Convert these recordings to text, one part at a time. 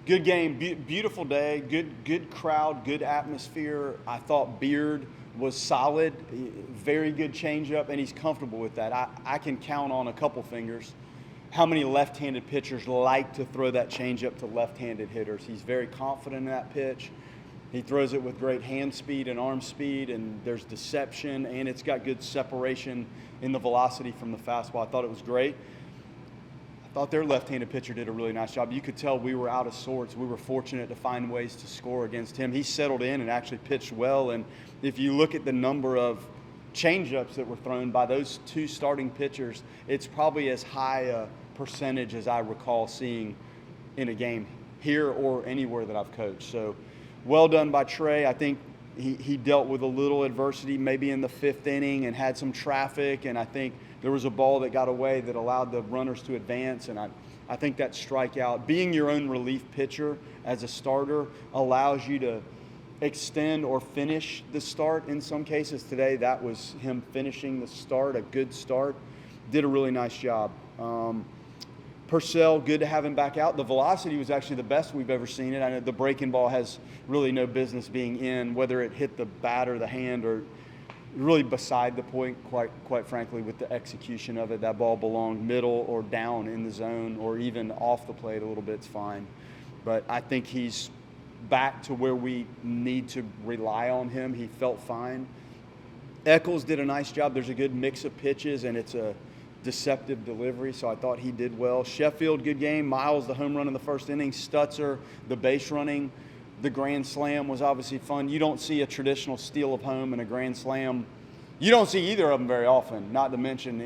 Good game, beautiful day, good crowd, good atmosphere. I thought Beard was solid, very good changeup, and he's comfortable with that. I can count on a couple fingers how many left-handed pitchers like to throw that changeup to left-handed hitters. He's very confident in that pitch. He throws it with great hand speed and arm speed, and there's deception, and it's got good separation in the velocity from the fastball. I thought it was great. I thought their left-handed pitcher did a really nice job. You could tell we were out of sorts. We were fortunate to find ways to score against him. He settled in and actually pitched well, and if you look at the number of changeups that were thrown by those two starting pitchers, it's probably as high a percentage as I recall seeing in a game here or anywhere that I've coached. So well done by Trey. I think he dealt with a little adversity maybe in the fifth inning and had some traffic, and I think there was a ball that got away that allowed the runners to advance, and I think that strikeout, being your own relief pitcher as a starter, allows you to extend or finish the start in some cases. Today, that was him finishing the start, a good start. Did a really nice job. Purcell, good to have him back out. The velocity was actually the best we've ever seen it. I know the breaking ball has really no business being in, whether it hit the bat or the hand, or really beside the point, quite frankly, with the execution of it. That ball belonged middle or down in the zone or even off the plate a little bit, it's fine. But I think he's back to where we need to rely on him. He felt fine. Eccles did a nice job. There's a good mix of pitches, and it's a deceptive delivery, so I thought he did well. Sheffield, good game. Miles, the home run in the first inning. Stutzer, the base running. The grand slam was obviously fun. You don't see a traditional steal of home and a grand slam. You don't see either of them very often, not to mention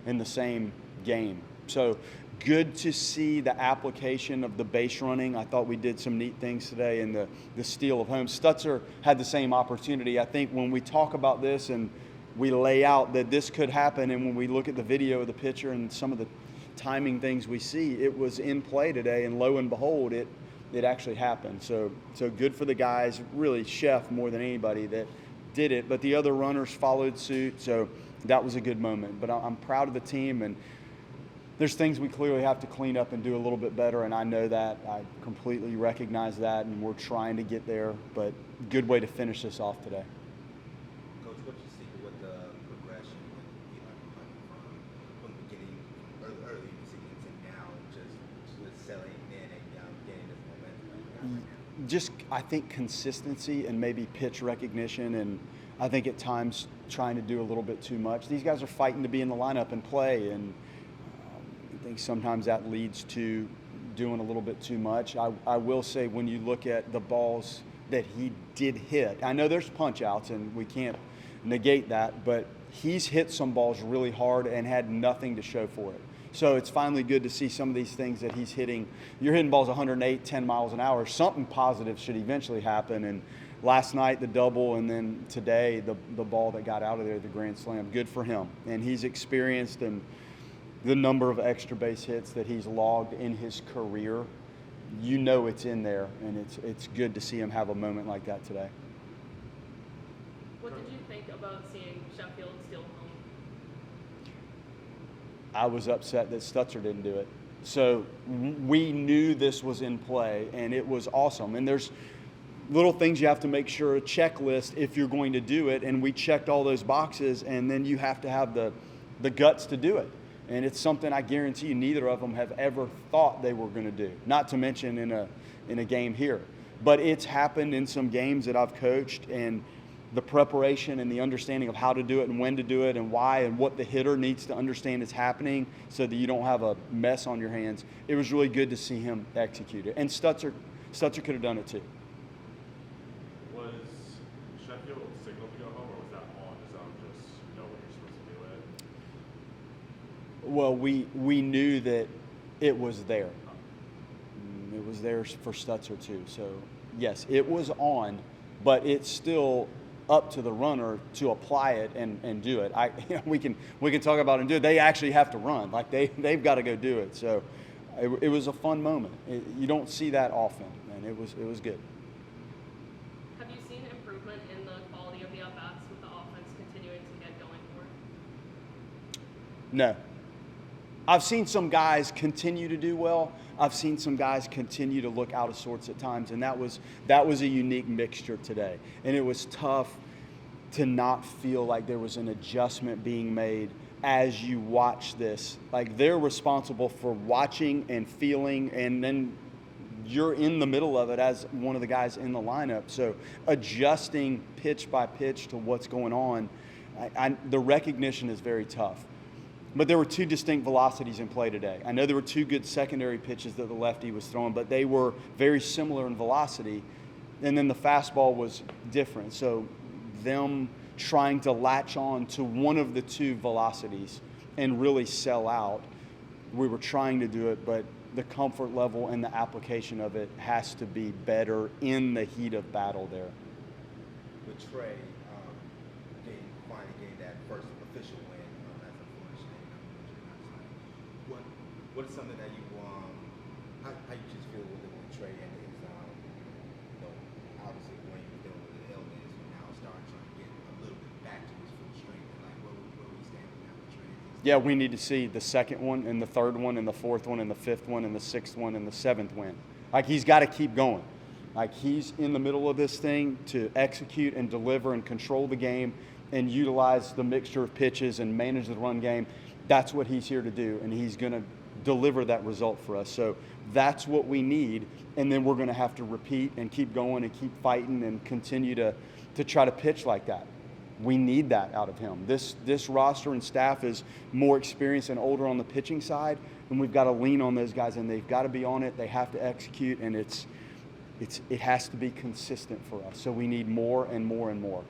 in the same game. So good to see the application of the base running. I thought we did some neat things today in the steal of home. Stutzer had the same opportunity. I think when we talk about this and we lay out that this could happen, and when we look at the video of the pitcher and some of the timing things we see, it was in play today, and lo and behold, it actually happened. So good for the guys, really Chef more than anybody that did it, but the other runners followed suit, so that was a good moment. But I'm proud of the team, and there's things we clearly have to clean up and do a little bit better, and I know that. I completely recognize that, and we're trying to get there, but good way to finish this off today. Coach, what you see with the progression from the beginning, early in the season to now, just selling in and getting this momentum? Just, I think, consistency and maybe pitch recognition, and I think at times trying to do a little bit too much. These guys are fighting to be in the lineup and play, and I think sometimes that leads to doing a little bit too much. I will say, when you look at the balls that he did hit, I know there's punch outs and we can't negate that, but he's hit some balls really hard and had nothing to show for it. So it's finally good to see some of these things that he's hitting. You're hitting balls 108, 10 miles an hour. Something positive should eventually happen. And last night, the double, and then today, the ball that got out of there, the grand slam. Good for him. And he's experienced, and the number of extra base hits that he's logged in his career, you know it's in there, and it's good to see him have a moment like that today. What did you think about seeing Sheffield steal home? I was upset that Stutzer didn't do it. So we knew this was in play, and it was awesome. And there's little things you have to make sure, a checklist if you're going to do it, and we checked all those boxes, and then you have to have the guts to do it. And it's something I guarantee you neither of them have ever thought they were going to do, not to mention in a game here. But it's happened in some games that I've coached, and the preparation and the understanding of how to do it and when to do it and why and what the hitter needs to understand is happening so that you don't have a mess on your hands. It was really good to see him execute it. And Stutzer could have done it too. Was Sheffield signaled to go home, or was that on his own, just know when you're supposed to do it? Well, we knew that it was there. It was there for Stutzer too. So yes, it was on, but it's still up to the runner to apply it and do it. We can talk about it and do it. They actually have to run. Like they've got to go do it. So it was a fun moment. You don't see that often, and it was good. Have you seen improvement in the quality of the at-bats with the offense continuing to get going for? No. I've seen some guys continue to do well. I've seen some guys continue to look out of sorts at times, and that was a unique mixture today. And it was tough to not feel like there was an adjustment being made as you watch this. Like, they're responsible for watching and feeling, and then you're in the middle of it as one of the guys in the lineup. So adjusting pitch by pitch to what's going on, the recognition is very tough. But there were two distinct velocities in play today. I know there were two good secondary pitches that the lefty was throwing, but they were very similar in velocity. And then the fastball was different. So them trying to latch on to one of the two velocities and really sell out, we were trying to do it, but the comfort level and the application of it has to be better in the heat of battle there. With Trey, finally getting that first official win as a Florida State. What is something that you how you just feel with Trey and his obviously when he was dealing with the illness and now starting to get a little bit back to his full strength, and like where we stand now with Trey? Yeah, we need to see the second one and the third one and the fourth one and the fifth one and the sixth one and the seventh win. Like, he's got to keep going. Like, he's in the middle of this thing to execute and deliver and control the game and utilize the mixture of pitches and manage the run game. That's what he's here to do, and he's going to deliver that result for us. So that's what we need, and then we're going to have to repeat and keep going and keep fighting and continue to try to pitch like that. We need that out of him. This roster and staff is more experienced and older on the pitching side, and we've got to lean on those guys, and they've got to be on it. They have to execute, and it has to be consistent for us. So we need more and more and more.